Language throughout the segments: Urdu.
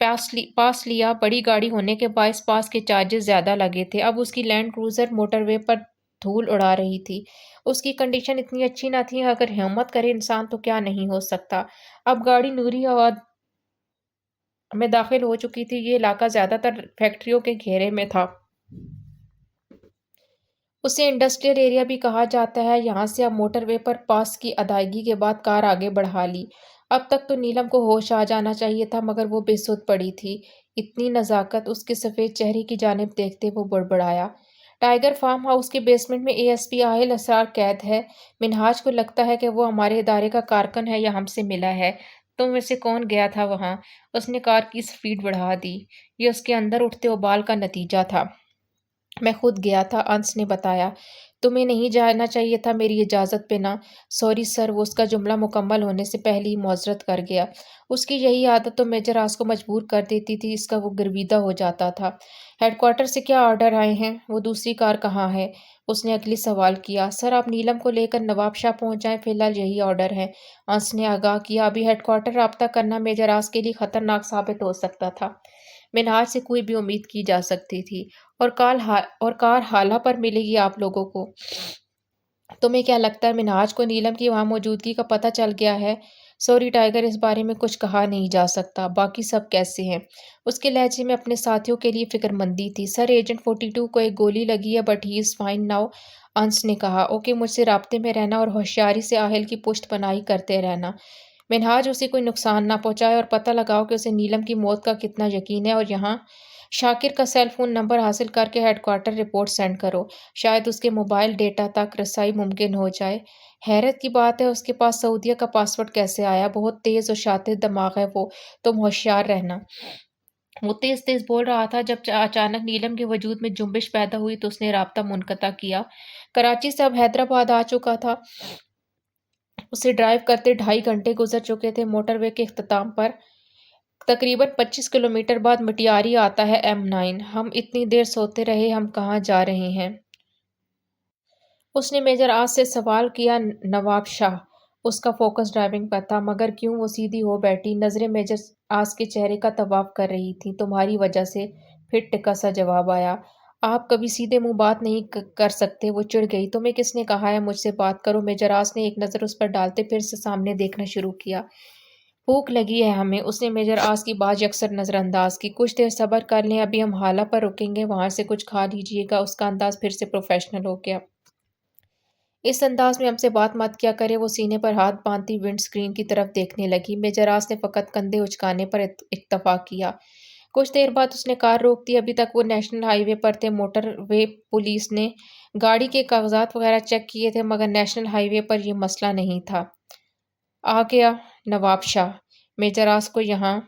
پاس لیا۔ بڑی گاڑی ہونے کے باعث پاس کے چارجز زیادہ لگے تھے۔ اب اس کی لینڈ کروزر موٹر وے پر دھول اڑا رہی تھی۔ اس کی کنڈیشن اتنی اچھی نہ تھی، اگر ہمت کرے انسان تو کیا نہیں ہو سکتا۔ اب گاڑی نوری آباد میں داخل ہو چکی تھی۔ یہ علاقہ زیادہ تر فیکٹریوں کے گھیرے میں تھا۔ اسے انڈسٹریل ایریا بھی کہا جاتا ہے۔ یہاں سے اب موٹر وے پر پاس کی ادائیگی کے بعد کار آگے بڑھا لی۔ اب تک تو نیلم کو ہوش آ جانا چاہیے تھا، مگر وہ بے سدھ پڑی تھی۔ اتنی نزاکت! اس کے سفید چہرے کی جانب دیکھتے وہ بڑبڑایا۔ ٹائیگر فارم ہاؤس کے بیسمنٹ میں اے ایس پی آہل اسرار قید ہے۔ منہاج کو لگتا ہے کہ وہ ہمارے ادارے کا کارکن ہے یا ہم سے ملا ہے۔ تم میں سے کون گیا تھا وہاں؟ اس نے کار کی سپیڈ بڑھا دی۔ یہ اس کے اندر اٹھتے ابال کا نتیجہ تھا۔ میں خود گیا تھا، انس نے بتایا۔ تمہیں نہیں جانا چاہیے تھا میری اجازت بنا۔ سوری سر، وہ اس کا جملہ مکمل ہونے سے پہلے ہی معذرت کر گیا۔ اس کی یہی عادت تو میجر آس کو مجبور کر دیتی تھی، اس کا وہ گرویدہ ہو جاتا تھا۔ ہیڈ کوارٹر سے کیا آرڈر آئے ہیں؟ وہ دوسری کار کہاں ہے؟ اس نے اگلی سوال کیا۔ سر، آپ نیلم کو لے کر نواب شاہ پہنچ جائیں، فی الحال یہی آرڈر ہے، انس نے آگاہ کیا۔ ابھی ہیڈ کوارٹر رابطہ کرنا میجر آس کے لیے خطرناک ثابت ہو سکتا تھا۔ منہاج سے کوئی بھی امید کی جا سکتی تھی، اور کار حالہ پر ملے گی آپ لوگوں کو۔ تمہیں کیا لگتا ہے منہاج کو نیلم کی وہاں موجودگی کا پتہ چل گیا ہے؟ سوری ٹائیگر، اس بارے میں کچھ کہا نہیں جا سکتا۔ باقی سب کیسے ہیں؟ اس کے لہجے میں اپنے ساتھیوں کے لیے فکر مندی تھی۔ سر، ایجنٹ 42 کو ایک گولی لگی ہے، but he is fine now, Anas نے کہا۔ اوکے، مجھ سے رابطے میں رہنا اور ہوشیاری سے آہل کی پشت پناہی کرتے رہنا۔ منہاج اسے کوئی نقصان نہ پہنچائے، اور پتہ لگاؤ کہ اسے نیلم کی موت کا کتنا یقین ہے، اور یہاں شاکر کا سیل فون نمبر حاصل کر کے ہیڈ کوارٹر رپورٹ سینڈ کرو۔ شاید اس کے موبائل ڈیٹا تک رسائی ممکن ہو جائے۔ حیرت کی بات ہے اس کے پاس سعودیہ کا پاسورڈ کیسے آیا؟ بہت تیز اور شاطر دماغ ہے وہ، تم ہوشیار رہنا۔ وہ تیز تیز بول رہا تھا جب اچانک نیلم کے وجود میں جنبش پیدا ہوئی تو اس نے رابطہ منقطع کیا۔ کراچی سے اب حیدرآباد آ چکا تھا۔ اسے ڈرائیو کرتے 2.5 گھنٹے گزر چکے تھے۔ موٹر وے کے اختتام پر تقریباً 25 کلومیٹر بعد مٹیاری آتا ہے M9۔ ہم اتنی دیر سوتے رہے، ہم کہاں جا رہے ہیں؟ اس نے میجر آس سے سوال کیا۔ نواب شاہ، اس کا فوکس ڈرائیونگ پر تھا۔ مگر کیوں؟ وہ سیدھی ہو بیٹھی، نظریں میجر آس کے چہرے کا طواف کر رہی تھیں۔ تمہاری وجہ سے، پھر ٹکا سا جواب آیا۔ آپ کبھی سیدھے منہ بات نہیں کر سکتے۔ وہ چڑ گئی۔ تمہیں کس نے کہا ہے مجھ سے بات کرو؟ میجر آس نے ایک نظر اس پر ڈالتے پھر سے سامنے دیکھنا شروع کیا۔ بھوک لگی ہے ہمیں، اس نے میجر آس کی بات یکسر نظر انداز کی۔ کچھ دیر صبر کر لیں، ابھی ہم حالہ پر رکیں گے، وہاں سے کچھ کھا لیجیے گا۔ اس کا انداز پھر سے پروفیشنل ہو گیا۔ اس انداز میں ہم سے بات مت کیا کرے۔ وہ سینے پر ہاتھ باندھتی ونڈ اسکرین کی طرف دیکھنے لگی۔ میجر آس نے فقط کندھے اچکانے پر اکتفا کیا۔ کچھ دیر بعد اس نے کار روک دی۔ ابھی تک وہ نیشنل ہائی وے پر تھے۔ موٹر وے پولیس نے گاڑی کے کاغذات وغیرہ چیک کیے تھے، مگر نیشنل ہائی وے پر یہ مسئلہ نہیں تھا۔ آ گیا نواب شاہ؟ میجر آس کو یہاں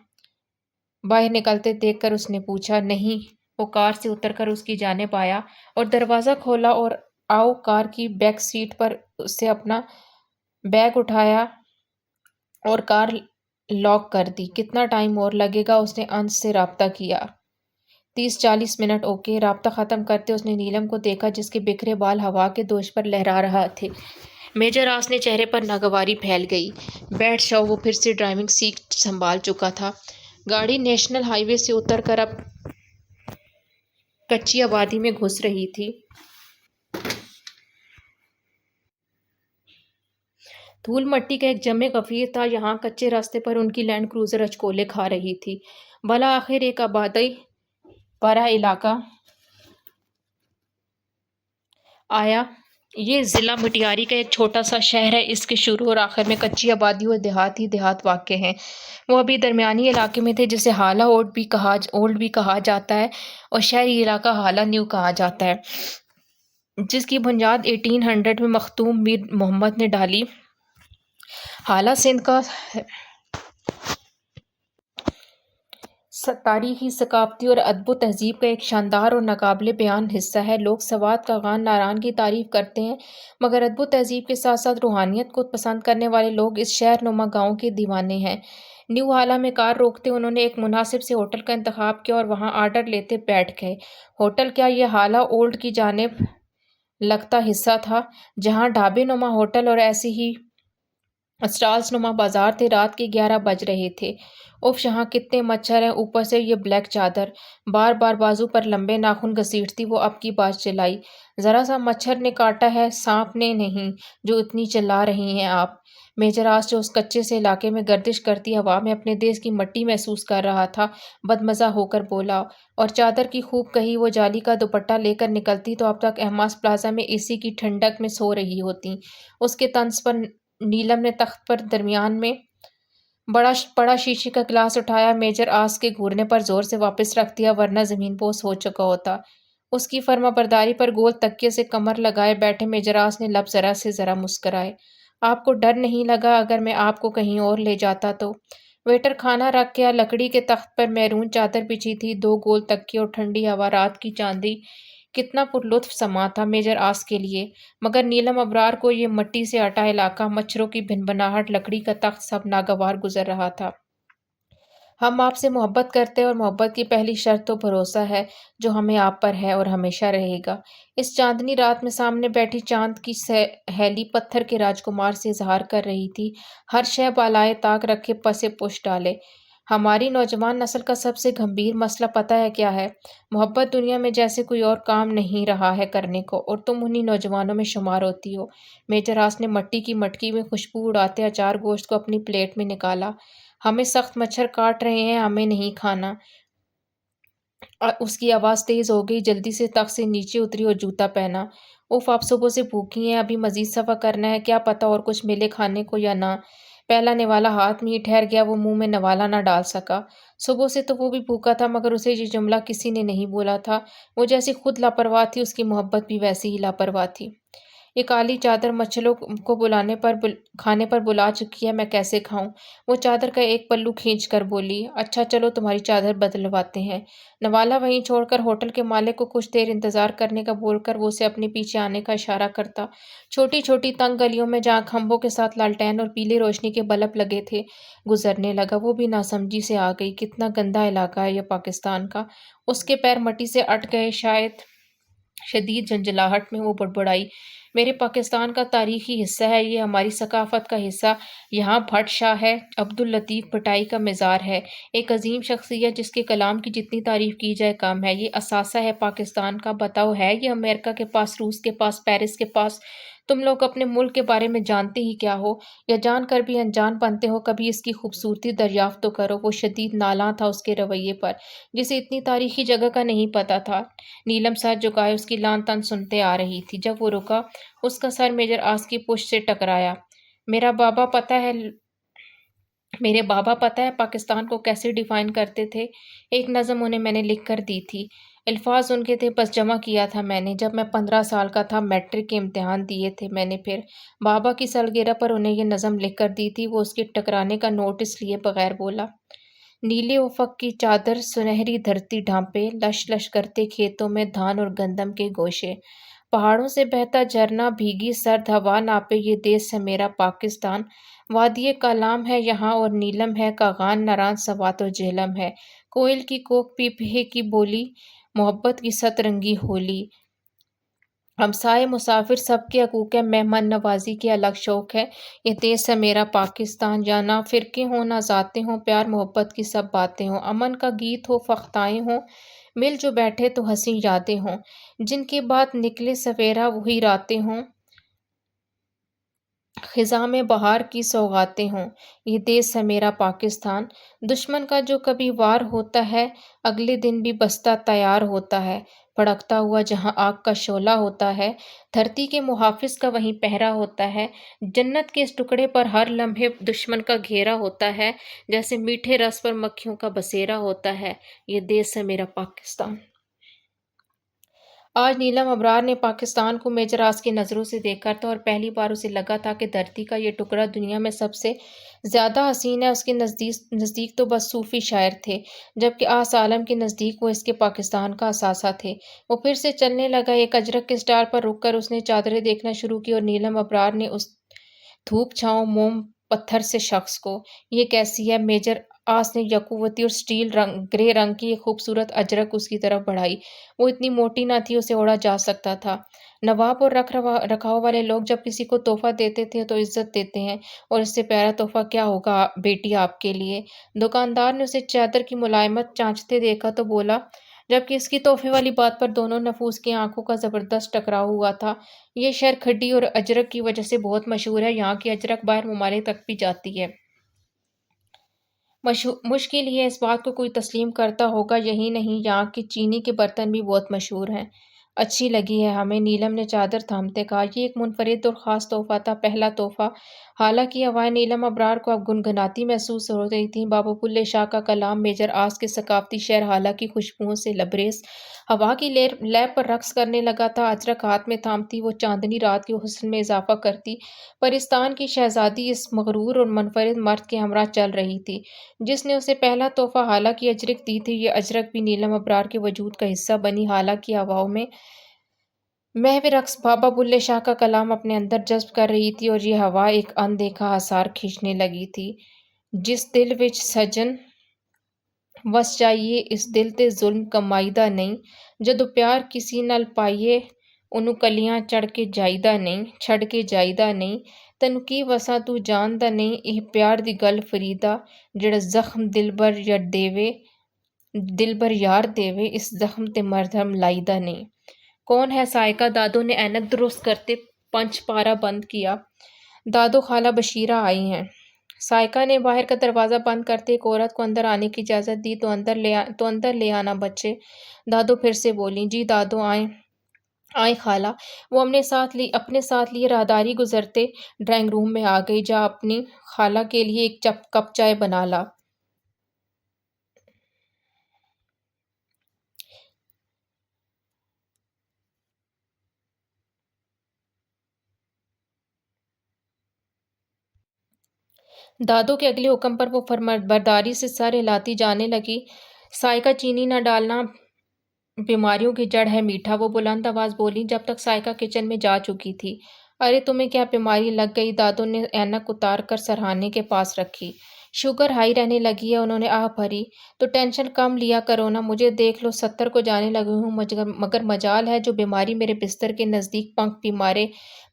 باہر نکلتے دیکھ کر اس نے پوچھا۔ نہیں۔ وہ کار سے اتر کر اس کی جانب آیا اور دروازہ کھولا اور آؤ کار کی بیک سیٹ پر سے اپنا بیگ اٹھایا اور کار لاک کر دی۔ کتنا ٹائم اور لگے گا؟ اس نے انس سے رابطہ کیا۔ 30-40 منٹ۔ اوکے۔ رابطہ ختم کرتے اس نے نیلم کو دیکھا جس کے بکھرے بال ہوا کے دوش پر لہرا رہا تھے۔ میجر آس نے چہرے پر ناگواری پھیل گئی۔ بیٹھ جاؤ۔ وہ پھر سے ڈرائیونگ سیٹ سنبھال چکا تھا۔ گاڑی نیشنل ہائی وے سے اتر کر اب کچی آبادی میں گھس رہی تھی۔ دھول مٹی کا ایک جمع غفیر تھا۔ یہاں کچے راستے پر ان کی لینڈ کروزر اچکولے کھا رہی تھی۔ بالآخر ایک آبادی بھرا علاقہ آیا۔ یہ ضلع مٹیاری کا ایک چھوٹا سا شہر ہے۔ اس کے شروع اور آخر میں کچی آبادی اور دیہات ہی دیہات واقع ہیں۔ وہ ابھی درمیانی علاقے میں تھے جسے حالہ اولڈ بھی کہا جاتا ہے اور شہری علاقہ حالہ نیو کہا جاتا ہے، جس کی بنیاد 1800 میں مختوم میر محمد نے ڈالی۔ حالہ سندھ کا تاریخی، ثقافتی اور ادب و تہذیب کا ایک شاندار اور ناقابل بیان حصہ ہے۔ لوگ سوات، کاغان، ناران کی تعریف کرتے ہیں، مگر ادب و تہذیب کے ساتھ ساتھ روحانیت کو پسند کرنے والے لوگ اس شہر نما گاؤں کے دیوانے ہیں۔ نیو حالہ میں کار روکتے انہوں نے ایک مناسب سے ہوٹل کا انتخاب کیا اور وہاں آرڈر لیتے بیٹھ گئے۔ ہوٹل کیا یہ حالہ اولڈ کی جانب لگتا حصہ تھا، جہاں ڈھابے نما ہوٹل اور ایسے ہی اسٹالس نما بازار تھے، رات کے 11 بج رہے تھے۔ اف یہاں کتنے مچھر ہیں، اوپر سے یہ بلیک چادر۔ بار بار بازو پر لمبے ناخن گھسیٹتی وہ اب کی بات چلائی۔ ذرا سا مچھر نے کاٹا ہے، سانپ نے نہیں، جو اتنی چلا رہی ہیں آپ۔ میجر آس جو اس کچے سے علاقے میں گردش کرتی ہوا میں اپنے دیس کی مٹی محسوس کر رہا تھا، بدمزہ ہو کر بولا، اور چادر کی خوب کہی وہ جالی کا دوپٹہ لے کر نکلتی تو اب تک احماس پلازا میں اے سی کی ٹھنڈک میں سو رہی ہوتی۔ اس کے طنز پر نیلم نے تخت پر درمیان میں بڑا شیشے کا گلاس اٹھایا، میجر آس کے گھورنے پر زور سے واپس رکھ دیا، ورنہ زمین بوس ہو چکا ہوتا۔ اس کی فرما برداری پر گول تکیے سے کمر لگائے بیٹھے میجر آس نے لب ذرا سے ذرا مسکرائے۔ آپ کو ڈر نہیں لگا اگر میں آپ کو کہیں اور لے جاتا تو؟ ویٹر کھانا رکھ گیا۔ لکڑی کے تخت پر میرون چادر بچھی تھی، 2 گول تکیے اور ٹھنڈی ہوا، رات کی چاندی۔ کتنا پرلطف سما تھا میجر آس کے لیے، مگر نیلم ابرار کو یہ مٹی سے اٹا علاقہ، مچھروں کی بھنبھناہٹ، لکڑی کا تخت، سب ناگوار گزر رہا تھا۔ ہم آپ سے محبت کرتے ہیں اور محبت کی پہلی شرط تو بھروسہ ہے، جو ہمیں آپ پر ہے اور ہمیشہ رہے گا۔ اس چاندنی رات میں سامنے بیٹھی چاند کی سہیلی پتھر کے راجکمار سے اظہار کر رہی تھی، ہر شے بالائے طاق رکھے پسے پش ڈالے۔ ہماری نوجوان نسل کا سب سے گمبھیر مسئلہ پتہ ہے کیا ہے؟ محبت دنیا میں جیسے کوئی اور کام نہیں رہا ہے کرنے کو، اور تم انہی نوجوانوں میں شمار ہوتی ہو۔ میجر آس نے مٹی کی مٹکی میں خوشبو اڑاتے اچار گوشت کو اپنی پلیٹ میں نکالا۔ ہمیں سخت مچھر کاٹ رہے ہیں، ہمیں نہیں کھانا۔ اس کی آواز تیز ہو گئی، جلدی سے تخت سے نیچے اتری اور جوتا پہنا۔ اوف، آپ صبح سے بھوکی ہیں، ابھی مزید صفا کرنا ہے، کیا پتہ اور کچھ ملے کھانے کو یا نہ۔ پہلا نوالا ہاتھ میں ہی ٹھہر گیا، وہ منہ میں نوالا نہ ڈال سکا۔ صبح سے تو وہ بھی بھوکا تھا، مگر اسے یہ جملہ کسی نے نہیں بولا تھا۔ وہ جیسی خود لاپرواہ تھی، اس کی محبت بھی ویسی ہی لاپرواہ تھی۔ یہ کالی چادر مچھروں کو کھانے پر بلا چکی ہے، میں کیسے کھاؤں؟ وہ چادر کا ایک پلو کھینچ کر بولی۔ اچھا چلو تمہاری چادر بدلواتے ہیں۔ نوالا وہیں چھوڑ کر ہوٹل کے مالک کو کچھ دیر انتظار کرنے کا بول کر وہ اسے اپنے پیچھے آنے کا اشارہ کرتا چھوٹی چھوٹی تنگ گلیوں میں جہاں کھمبوں کے ساتھ لالٹین اور پیلی روشنی کے بلب لگے تھے گزرنے لگا۔ وہ بھی ناسمجھی سے آ گئی، کتنا گندا علاقہ ہے یہ پاکستان کا۔ اس کے پیر مٹی سے اٹ گئے، شاید شدید جھنجھلاہٹ میں وہ بڑبڑائی، میرے پاکستان کا تاریخی حصہ ہے یہ، ہماری ثقافت کا حصہ۔ یہاں بھٹ شاہ ہے، عبداللطیف بھٹائی کا مزار ہے، ایک عظیم شخصیت جس کے کلام کی جتنی تعریف کی جائے کم ہے۔ یہ اثاثہ ہے پاکستان کا۔ بتاؤ ہے یہ امریکہ کے پاس، روس کے پاس، پیرس کے پاس؟ تم لوگ اپنے ملک کے بارے میں جانتے ہی کیا ہو، یا جان کر بھی انجان بنتے ہو؟ کبھی اس کی خوبصورتی دریافت تو کرو۔ وہ شدید نالاں تھا اس کے رویے پر، جسے اتنی تاریخی جگہ کا نہیں پتہ تھا۔ نیلم سر جھکائے اس کی لان تان سنتے آ رہی تھی۔ جب وہ رکا، اس کا سر میجر آس کی پشت سے ٹکرایا۔ میرے بابا پتہ ہے پاکستان کو کیسے ڈیفائن کرتے تھے؟ ایک نظم انہیں میں نے لکھ کر دی تھی، الفاظ ان کے تھے، بس جمع کیا تھا میں نے جب میں 15 سال کا تھا، میٹرک کے امتحان دیے تھے میں نے۔ پھر بابا کی سالگرہ پر انہیں یہ نظم لکھ کر دی تھی۔ وہ اس کے ٹکرانے کا نوٹس لیے بغیر بولا۔ نیلے افق کی چادر سنہری دھرتی ڈھانپے، لش لش کرتے کھیتوں میں دھان اور گندم کے گوشے، پہاڑوں سے بہتا جھرنا بھیگی سرد ہوا ناپے، یہ دیس ہے میرا پاکستان۔ وادی کالام ہے یہاں اور نیلم ہے کاغان، نران سوات اور جہلم ہے، کوئل کی کوک پیپہے کی بولی، محبت کی ست رنگی ہولی۔ ہمسائے مسافر سب کے حقوق ہے، مہمان نوازی کے الگ شوق ہے، یہ دیس ہے میرا پاکستان۔ یا نہ فرقے ہوں نہ ذاتیں ہوں، پیار محبت کی سب باتیں ہوں، امن کا گیت ہو فختائیں ہوں، مل جو بیٹھے تو ہنسی یادیں ہوں، جن کی بات نکلے سویرا وہی راتیں ہوں، خزاں میں بہار کی سوغاتیں ہوں، یہ دیس ہے میرا پاکستان۔ دشمن کا جو کبھی وار ہوتا ہے، اگلے دن بھی بستہ تیار ہوتا ہے، بھڑکتا ہوا جہاں آگ کا شعلہ ہوتا ہے، دھرتی کے محافظ کا وہیں پہرا ہوتا ہے، جنت کے اس ٹکڑے پر ہر لمحے دشمن کا گھیرا ہوتا ہے، جیسے میٹھے رس پر مکھیوں کا بسیرا ہوتا ہے، یہ دیس ہے میرا پاکستان۔ آج نیلم ابرار نے پاکستان کو میجر آس کی نظروں سے دیکھا تھا، اور پہلی بار اسے لگا تھا کہ دھرتی کا یہ ٹکڑا دنیا میں سب سے زیادہ حسین ہے۔ اس کے نزدیک تو بس صوفی شاعر تھے، جبکہ آس عالم کے نزدیک وہ اس کے پاکستان کا اثاثہ تھے۔ وہ پھر سے چلنے لگا، ایک اجرک کے سٹال پر رک کر اس نے چادریں دیکھنا شروع کی، اور نیلم ابرار نے اس دھوپ چھاؤں موم پتھر سے شخص کو، یہ کیسی ہے؟ میجر آس نے یقوتی اور گرے رنگ کی ایک خوبصورت اجرک اس کی طرف بڑھائی۔ وہ اتنی موٹی نہ تھی اسے اوڑھا جا سکتا تھا۔ نواب اور رکھاؤ والے لوگ جب کسی کو تحفہ دیتے تھے تو عزت دیتے ہیں، اور اس سے پیارا تحفہ کیا ہوگا بیٹی آپ کے لیے؟ دکاندار نے اسے چادر کی ملائمت چانچتے دیکھا تو بولا، جبکہ اس کی تحفے والی بات پر دونوں نفوس کی آنکھوں کا زبردست ٹکراؤ ہوا تھا۔ یہ شہر کھڈی اور اجرک کی وجہ سے بہت مشہور ہے۔ یہاں کی اجرک باہر ممالک تک بھی جاتی ہے۔ مشکل ہی ہے اس بات کو کوئی تسلیم کرتا ہوگا۔ یہی نہیں، یہاں کے چینی کے برتن بھی بہت مشہور ہیں۔ اچھی لگی ہے ہمیں، نیلم نے چادر تھامتے کہا۔ یہ ایک منفرد اور خاص تحفہ تھا، پہلا تحفہ۔ حالانکہ ہوائیں نیلم ابرار کو اب گنگناتی محسوس ہو رہی تھیں۔ بابا بلے شاہ کا کلام میجر آس کے ثقافتی شہر حالہ کی خوشبوؤں سے لبریز ہوا کی لے پر رقص کرنے لگا تھا۔ اجرک ہاتھ میں تھامتی وہ چاندنی رات کے حسن میں اضافہ کرتی۔ پرستان کی شہزادی اس مغرور اور منفرد مرد کے ہمراہ چل رہی تھی جس نے اسے پہلا تحفہ حالہ کی اجرک دی تھی۔ یہ اجرک بھی نیلم ابرار کے وجود کا حصہ بنی، حالہ کی ہواؤں میں محو رقص بابا بلے شاہ کا کلام اپنے اندر جذب کر رہی تھی، اور یہ ہوا ایک اندیکھا حصار کھینچنے لگی تھی۔ جس دل وچ سجن وس جائیے، اس دل تے ظلم کمائیدا نہیں۔ جدوں پیار کسی نال پائیے، اونوں کلیاں چھڑ کے جائیدا نہیں۔ تینوں کی وساں تو جاندا نہیں، یہ پیار دی گل فریدا، جڑا زخم دلبر یار دیوے، اس زخم تے مرہم لائیدا نہیں۔ کون ہے سائقہ؟ دادو نے اینک درست کرتے پنچ پارا بند کیا۔ دادو، خالہ بشیرہ آئی ہیں۔ سائقہ نے باہر کا دروازہ بند کرتے ایک عورت کو اندر آنے کی اجازت دی۔ تو اندر لے آنا بچے، دادو پھر سے بولیں۔ جی دادو، آئیں خالہ۔ وہ اپنے ساتھ لیے راہداری گزرتے ڈرائنگ روم میں آ گئی۔ جا اپنی خالہ کے لیے ایک کپ چائے بنا لا۔ دادو کے اگلے حکم پر وہ فرمانبرداری سے سر ہلاتی جانے لگی۔ سائقہ، چینی نہ ڈالنا بیماریوں کی جڑ ہے میٹھا، وہ بلند آواز بولی جب تک سائقہ کچن میں جا چکی تھی۔ ارے تمہیں کیا بیماری لگ گئی؟ دادو نے اینک اتار کر سرہانے کے پاس رکھی۔ شوگر ہائی رہنے لگی ہے، انہوں نے آہ بھری۔ تو ٹینشن کم لیا کرو نا، مجھے دیکھ لو 70 کو جانے لگی ہوں، مگر مجال ہے جو بیماری میرے بستر کے نزدیک پنکھ بھی مارے۔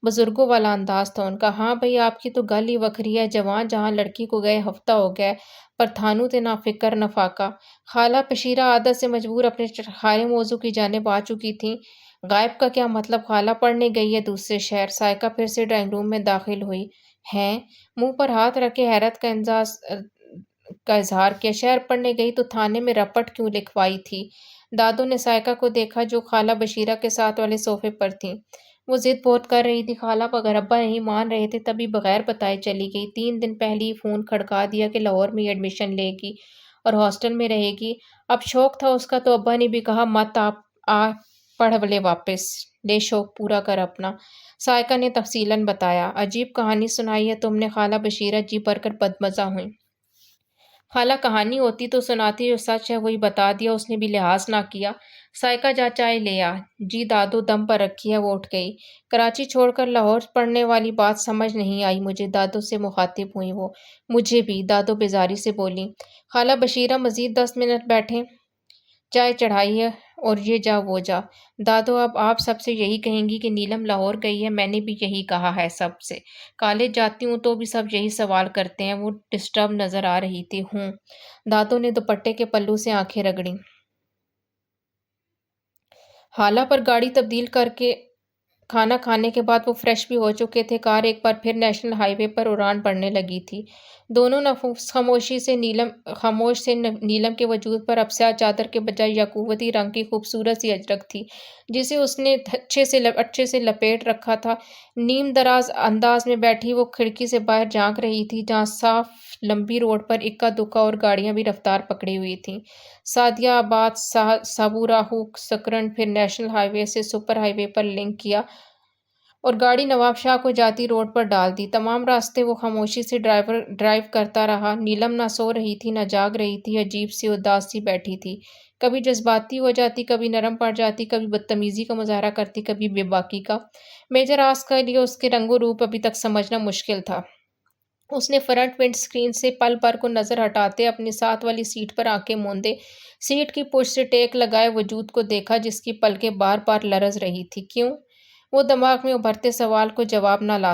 بزرگوں والا انداز تھا ان کا۔ ہاں بھئی، آپ کی تو گل ہی وکھری ہے، جوان جہاں لڑکی کو گئے ہفتہ ہو گیا، پر تھانوں تے نہ فکر نہ فاقہ۔ خالہ بشیرہ عادت سے مجبور اپنے خارے موضوع کی جانب آ چکی تھیں۔ غائب کا کیا مطلب؟ خالہ پڑھنے گئی ہے دوسرے شہر۔ سائقہ پھر سے ڈرائنگ روم میں داخل ہوئی۔ ہیں؟ منہ پر ہاتھ رکھے حیرت کا اظہار کیا۔ شہر پڑھنے گئی تو تھانے میں رپٹ کیوں لکھوائی تھی؟ دادو نے سائقہ کو دیکھا جو خالہ بشیرہ کے ساتھ والے صوفے پر تھیں۔ وہ ضد بہت کر رہی تھی خالہ، مگر ابا نہیں مان رہے تھے، تبھی بغیر بتائے چلی گئی۔ 3 دن پہلے ہی فون کھڑکا دیا کہ لاہور میں ایڈمیشن لے گی اور ہاسٹل میں رہے گی۔ اب شوق تھا اس کا تو ابا نے بھی کہا مت آ پڑھ لے واپس، لے شوق پورا کر اپنا۔ سائقہ نے تفصیلاً بتایا۔ عجیب کہانی سنائی ہے تم نے خالہ بشیرہ جی بھر کر بدمزہ ہوئیں۔ خالہ کہانی ہوتی تو سناتی، جو سچ ہے وہی بتا دیا، اس نے بھی لحاظ نہ کیا۔ سائقہ جا چائے لے آ۔ جی دادو، دم پر رکھی ہے۔ وہ اٹھ گئی۔ کراچی چھوڑ کر لاہور پڑھنے والی بات سمجھ نہیں آئی مجھے، دادو سے مخاطب ہوئی وہ۔ مجھے بھی، دادو بیزاری سے بولیں۔ خالہ بشیرہ مزید 10 منٹ بیٹھیں، چائے چڑھائی ہے اور یہ جا وہ جا۔ دادو، اب آپ سب سے یہی کہیں گی کہ نیلم لاہور گئی ہے؟ میں نے بھی یہی کہا ہے سب سے۔ کالج جاتی ہوں تو بھی سب یہی سوال کرتے ہیں۔ وہ ڈسٹرب نظر آ رہی تھی۔ ہوں۔ دادو نے دوپٹے کے پلو سے آنکھیں رگڑیں۔ حالہ پر گاڑی تبدیل کر کے کھانا کھانے کے بعد وہ فریش بھی ہو چکے تھے۔ کار ایک بار پھر نیشنل ہائی وے پر اڑان بھرنے لگی تھی۔ دونوں نفوس خاموش سے نیلم کے وجود پر اب سیاہ چادر کے بجائے یاقوتی رنگ کی خوبصورت سی اجرک تھی جسے اس نے اچھے سے لپیٹ رکھا تھا۔ نیم دراز انداز میں بیٹھی وہ کھڑکی سے باہر جھانک رہی تھی، جہاں صاف لمبی روڈ پر اکا دکا اور گاڑیاں بھی رفتار پکڑی ہوئی تھیں۔ سعدیہ آباد، سابوراہو، سکرن، پھر نیشنل ہائی وے سے سپر ہائی وے پر لنک کیا اور گاڑی نواب شاہ کو جاتی روڈ پر ڈال دی۔ تمام راستے وہ خاموشی سے ڈرائیو کرتا رہا۔ نیلم نہ سو رہی تھی نہ جاگ رہی تھی، عجیب سی اداس سی بیٹھی تھی، کبھی جذباتی ہو جاتی، کبھی نرم پڑ جاتی، کبھی بدتمیزی کا مظاہرہ کرتی، کبھی بے باکی کا۔ میجر آس کے لیے اس کے رنگ و روپ ابھی تک سمجھنا مشکل تھا۔ اس نے فرنٹ ونڈ اسکرین سے پل بھر کو نظر ہٹاتے اپنی ساتھ والی سیٹ پر آنکھیں موندے سیٹ کی پشت سے ٹیک لگائے وجود کو دیکھا جس کی پلکیں بار بار لرز رہی تھی۔ کیوں؟ وہ دماغ میں ابھرتے سوال کو جواب نہ لا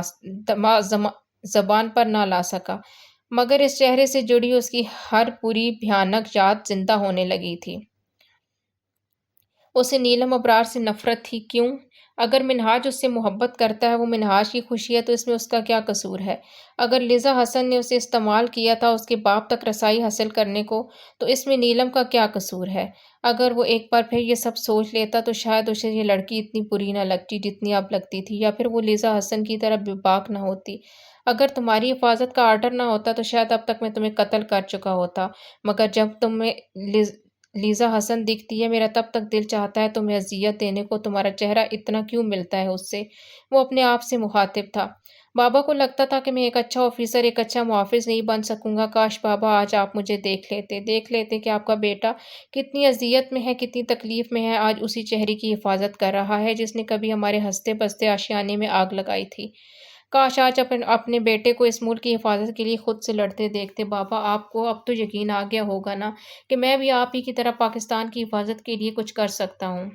زبان پر نہ لا سکا، مگر اس چہرے سے جڑی اس کی ہر بری بھیانک یاد زندہ ہونے لگی تھی۔ اسے نیلم ابرار سے نفرت تھی۔ کیوں؟ اگر منہاج اس سے محبت کرتا ہے، وہ منہاج کی خوشی ہے، تو اس میں اس کا کیا قصور ہے؟ اگر لیزا حسن نے اسے استعمال کیا تھا اس کے باپ تک رسائی حاصل کرنے کو، تو اس میں نیلم کا کیا قصور ہے؟ اگر وہ ایک بار پھر یہ سب سوچ لیتا تو شاید اسے یہ لڑکی اتنی بری نہ لگتی جتنی اب لگتی تھی، یا پھر وہ لیزا حسن کی طرح بے باک نہ ہوتی۔ اگر تمہاری حفاظت کا آرڈر نہ ہوتا تو شاید اب تک میں تمہیں قتل کر چکا ہوتا، مگر جب تمہیں لیزا حسن دکھتی ہے میرا تب تک دل چاہتا ہے تمہیں اذیت دینے کو، تمہارا چہرہ اتنا کیوں ملتا ہے اس سے؟ وہ اپنے آپ سے مخاطب تھا۔ بابا کو لگتا تھا کہ میں ایک اچھا آفیسر، ایک اچھا محافظ نہیں بن سکوں گا۔ کاش بابا آج آپ مجھے دیکھ لیتے کہ آپ کا بیٹا کتنی اذیت میں ہے، کتنی تکلیف میں ہے، آج اسی چہرے کی حفاظت کر رہا ہے جس نے کبھی ہمارے ہنستے بستے آشیانے میں آگ لگائی تھی۔ کاش آج اپنے بیٹے کو اس ملک کی حفاظت کے لیے خود سے لڑتے دیکھتے۔ بابا آپ کو اب تو یقین آ گیا ہوگا نا کہ میں بھی آپ ہی کی طرح پاکستان کی حفاظت کے لیے کچھ کر سکتا ہوں،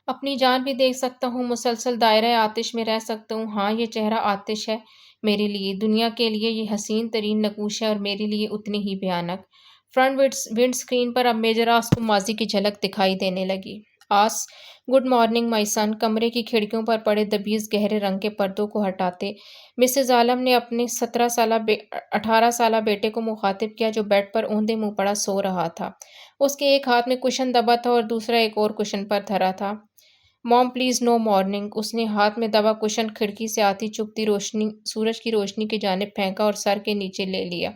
اپنی جان بھی دیکھ سکتا ہوں، مسلسل دائرہ آتش میں رہ سکتا ہوں۔ ہاں، یہ چہرہ آتش ہے میرے لیے، دنیا کے لیے یہ حسین ترین نقوش ہے اور میرے لیے اتنی ہی بھیانک۔ فرنٹ ونڈ اسکرین پر اب میجر آس کو ماضی کی جھلک دکھائی دینے لگی۔ آس، گڈ مارننگ مائی سن۔ کمرے کی کھڑکیوں پر پڑے دبیز گہرے رنگ کے پردوں کو ہٹاتے مسز عالم نے اپنے 18 سالہ بیٹے کو مخاطب کیا جو بیڈ پر اوندے منہ پڑا سو رہا تھا۔ اس کے ایک ہاتھ میں کشن دبا تھا اور دوسرا ایک اور کشن پر دھرا تھا۔ موم پلیز نو مارننگ۔ اس نے ہاتھ میں دبا کشن کھڑکی سے آتی چپتی سورج کی روشنی کی جانب پھینکا اور سر کے نیچے لے لیا۔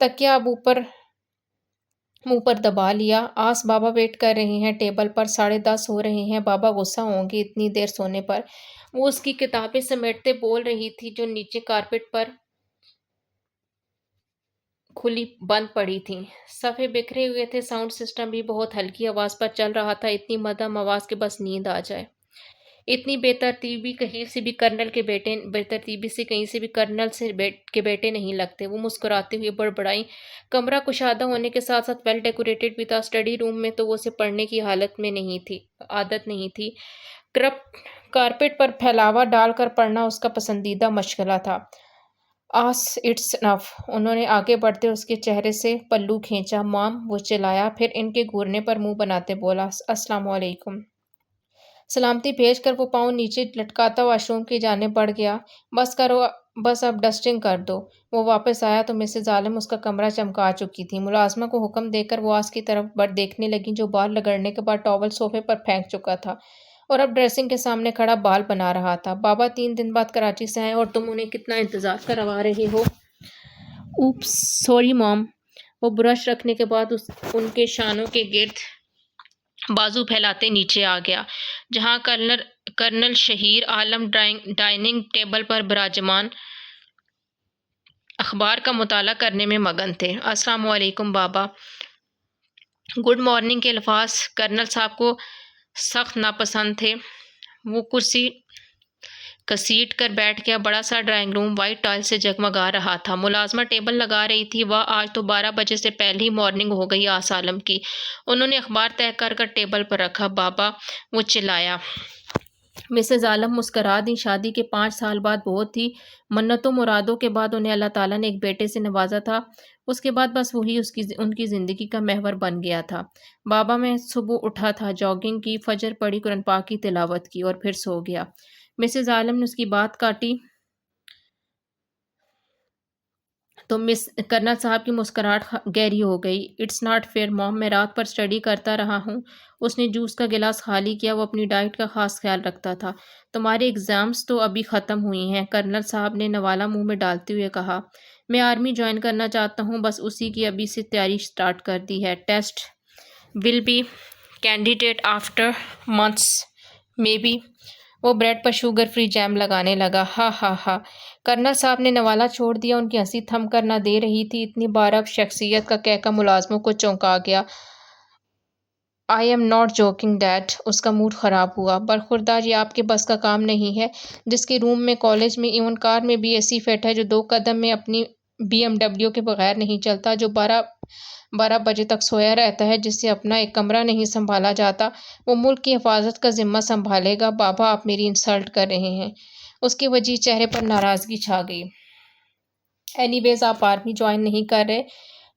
تکیہ اب منہ پر دبا لیا۔ آس، بابا ویٹ کر رہے ہیں ٹیبل پر، 10:30 ہو رہے ہیں، بابا غصہ ہوں گے اتنی دیر سونے پر۔ وہ اس کی کتابیں سمیٹتے بول رہی تھی جو نیچے کارپٹ پر کھلی بند پڑی تھیں۔ صفحے بکھرے ہوئے تھے، ساؤنڈ سسٹم بھی بہت ہلکی آواز پر چل رہا تھا، اتنی مدھم آواز کہ بس نیند آ جائے۔ اتنی بے ترتیبی کہیں سے بھی کرنل کے بیٹے نہیں لگتے۔ وہ مسکراتے ہوئے بڑبڑائیں۔ کمرہ کشادہ ہونے کے ساتھ ساتھ ویل ڈیکوریٹڈ بھی تھا۔ اسٹڈی روم میں تو وہ اسے پڑھنے کی عادت نہیں تھی۔ کارپٹ پر پھیلاوا ڈال کر پڑھنا اس کا پسندیدہ مشغلہ تھا۔ آس، اٹس انف۔ انہوں نے آگے بڑھتے اس کے چہرے سے پلو کھینچا۔ مام، وہ چلایا، پھر ان کے گھورنے پر منہ بناتے بولا، السلام علیکم۔ سلامتی بھیج کر وہ پاؤں نیچے لٹکاتا واش روم کی جانب بڑھ گیا۔ بس کرو، بس اب ڈسٹنگ کر دو۔ وہ واپس آیا تو مسز عالم اس کا کمرہ چمکا چکی تھی۔ ملازمہ کو حکم دے کر وہ آس کی طرف دیکھنے لگیں جو بال رگڑنے کے بعد ٹاول صوفے پر پھینک چکا تھا اور اب ڈریسنگ کے سامنے کھڑا بال بنا رہا تھا۔ بابا 3 دن بعد کراچی سے آئے اور تم انہیں کتنا انتظار کروا رہے ہو؟ اوپس، سوری مام۔ وہ برش رکھنے کے بعد ان کے شانوں کے گرد بازو پھیلاتے نیچے آ گیا جہاں کرنل شہیر عالم ڈائننگ ٹیبل پر براجمان اخبار کا مطالعہ کرنے میں مگن تھے۔ السلام علیکم بابا۔ گڈ مارننگ کے الفاظ کرنل صاحب کو سخت ناپسند تھے۔ وہ کرسی گھسیٹ کر بیٹھ گیا۔ بڑا سا ڈرائنگ روم وائٹ ٹائل سے جگمگا رہا تھا۔ ملازمہ ٹیبل لگا رہی تھی۔ واہ، آج تو 12 بجے سے پہلے ہی مارننگ ہو گئی آس عالم کی۔ انہوں نے اخبار طے کر ٹیبل پر رکھا۔ بابا، وہ چلایا۔ مسز عالم مسکرا دیں۔ شادی کے 5 سال بعد بہت ہی منتوں مرادوں کے بعد انہیں اللہ تعالیٰ نے ایک بیٹے سے نوازا تھا۔ اس کے بعد بس وہی ان کی زندگی کا محور بن گیا تھا۔ بابا، میں صبح اٹھا تھا، جاگنگ کی، فجر پڑھی، قرآن پاک کی تلاوت کی اور پھر سو گیا۔ مسز عالم نے اس کی بات کاٹی تو کرنل صاحب کی مسکراہٹ گہری ہو گئی۔ اٹس ناٹ فیئر مام، میں رات پر اسٹڈی کرتا رہا ہوں۔ اس نے جوس کا گلاس خالی کیا۔ وہ اپنی ڈائٹ کا خاص خیال رکھتا تھا۔ تمہاری ایگزامز تو ابھی ختم ہوئی ہیں، کرنل صاحب نے نوالا منہ میں ڈالتے ہوئے کہا۔ میں آرمی جوائن کرنا چاہتا ہوں، بس اسی کی ابھی سے تیاری سٹارٹ کر دی ہے۔ Test will be candidate after months maybe. وہ بریڈ پر شوگر فری جیم لگانے لگا۔ ہا ہا ہا۔ کرنل صاحب نے نوالا چھوڑ دیا۔ ان کی ہنسی تھم کر نہ دے رہی تھی۔ اتنی بار اب شخصیت کا کہکہ ملازموں کو چونکا گیا۔ I am not joking dad. اس کا موڈ خراب ہوا۔ برخوردار، یہ آپ کے بس کا کام نہیں ہے، جس کے روم میں، کالج میں، ایون کار میں بھی ایسی فٹ ہے جو 2 قدم میں اپنی BMW کے بغیر نہیں چلتا، جو 12 بجے تک سویا رہتا ہے، جس سے اپنا ایک کمرہ نہیں سنبھالا جاتا، وہ ملک کی حفاظت کا ذمہ سنبھالے گا۔ بابا، آپ میری انسلٹ کر رہے ہیں۔ اس کے وجیح چہرے پر ناراضگی چھا گئی۔ اینی ویز، آپ آرمی جوائن نہیں کر رہے۔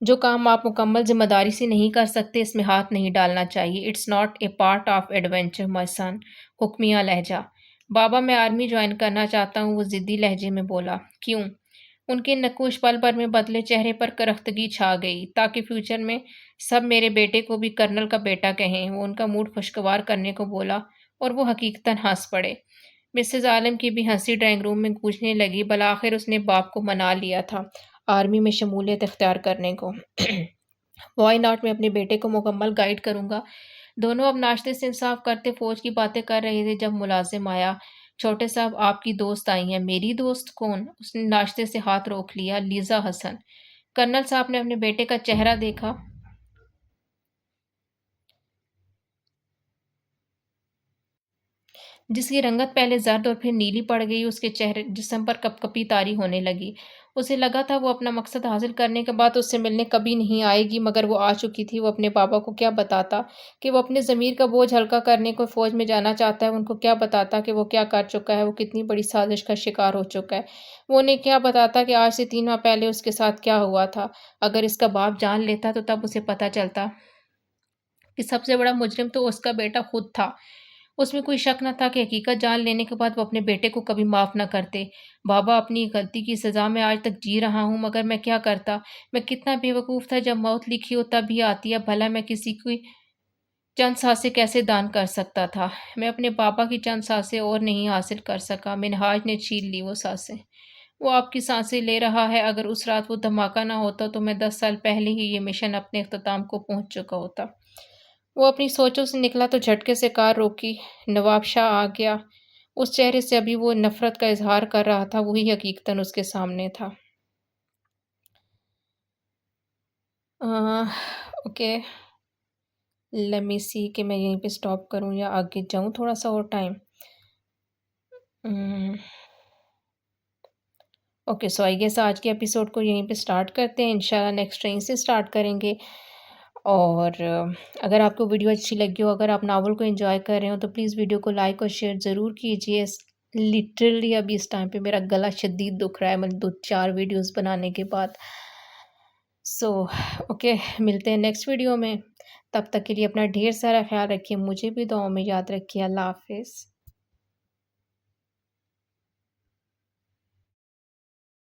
جو کام آپ مکمل ذمہ داری سے نہیں کر سکتے، اس میں ہاتھ نہیں ڈالنا چاہیے۔ It's not a part of adventure my son. حکمیہ لہجہ۔ بابا، میں آرمی جوائن کرنا چاہتا ہوں، وہ ضدی لہجے میں بولا۔ کیوں؟ ان کے نقوش پل بھر میں بدلے چہرے پر کرختگی چھا گئی۔ تاکہ فیوچر میں سب میرے بیٹے کو بھی کرنل کا بیٹا کہیں۔ وہ ان کا موڈ خوشگوار کرنے کو بولا اور وہ حقیقتاً ہنس پڑے۔ مسز عالم کی بھی ہنسی ڈرائنگ روم میں گونجنے لگی۔ بالآخر اس نے باپ کو منا لیا تھا آرمی میں شمولیت اختیار کرنے کو۔ وائی ناٹ، میں اپنے بیٹے کو مکمل گائیڈ کروں گا۔ دونوں اب ناشتے سے انصاف کرتے فوج کی باتیں کر رہے تھے جب ملازم آیا۔ چھوٹے صاحب، آپ کی دوست آئی ہیں۔ میری دوست کون؟ اس نے ناشتے سے ہاتھ روک لیا۔ لیزا حسن۔ کرنل صاحب نے اپنے بیٹے کا چہرہ دیکھا، جس کی رنگت پہلے زرد اور پھر نیلی پڑ گئی۔ اس کے چہرے جسم پر کپ کپی طاری ہونے لگی۔ اسے لگا تھا وہ اپنا مقصد حاصل کرنے کے بعد اس سے ملنے کبھی نہیں آئے گی، مگر وہ آ چکی تھی۔ وہ اپنے بابا کو کیا بتاتا کہ وہ اپنے ضمیر کا بوجھ ہلکا کرنے کو فوج میں جانا چاہتا ہے؟ ان کو کیا بتاتا کہ وہ کیا کر چکا ہے، وہ کتنی بڑی سازش کا شکار ہو چکا ہے؟ وہ انہیں کیا بتاتا کہ آج سے 3 ماہ پہلے اس کے ساتھ کیا ہوا تھا؟ اگر اس کا باپ جان لیتا تو تب اسے پتہ چلتا کہ سب سے بڑا مجرم تو اس کا بیٹا خود تھا۔ اس میں کوئی شک نہ تھا کہ حقیقت جان لینے کے بعد وہ اپنے بیٹے کو کبھی معاف نہ کرتے۔ بابا، اپنی غلطی کی سزا میں آج تک جی رہا ہوں، مگر میں کیا کرتا؟ میں کتنا بے وقوف تھا، جب موت لکھی ہو تب بھی آتی ہے۔ بھلا میں کسی کی چند سانسیں کیسے دان کر سکتا تھا؟ میں اپنے پاپا کی چند سانسیں اور نہیں حاصل کر سکا۔ منہاج نے چھین لی وہ سانسیں۔ وہ آپ کی سانسیں لے رہا ہے۔ اگر اس رات وہ دھماکہ نہ ہوتا تو میں 10 سال پہلے ہی یہ مشن اپنے اختتام کو پہنچ چکا ہوتا۔ وہ اپنی سوچوں سے نکلا تو جھٹکے سے کار روکی۔ نواب شاہ آ گیا۔ اس چہرے سے ابھی وہ نفرت کا اظہار کر رہا تھا، وہی حقیقتاً اس کے سامنے تھا۔ اوکے، لیٹ می سی کہ میں یہیں پہ سٹاپ کروں یا آگے جاؤں تھوڑا سا اور time. Okay, so I guess آج کے ایپیسوڈ کو یہیں پہ سٹارٹ کرتے ہیں۔ انشاءاللہ نیکسٹ ٹرین سے سٹارٹ کریں گے۔ اور اگر آپ کو ویڈیو اچھی لگی ہو، اگر آپ ناول کو انجوائے کر رہے ہو تو پلیز ویڈیو کو لائک اور شیئر ضرور کیجیے۔ لٹرلی ابھی اس ٹائم پہ میرا گلا شدید دکھ رہا ہے، میں 2-4 ویڈیوز بنانے کے بعد۔ سو اوکے، ملتے ہیں نیکسٹ ویڈیو میں۔ تب تک کے لیے اپنا ڈھیر سارا خیال رکھیے، مجھے بھی دعاؤں میں یاد رکھیے۔ اللہ حافظ۔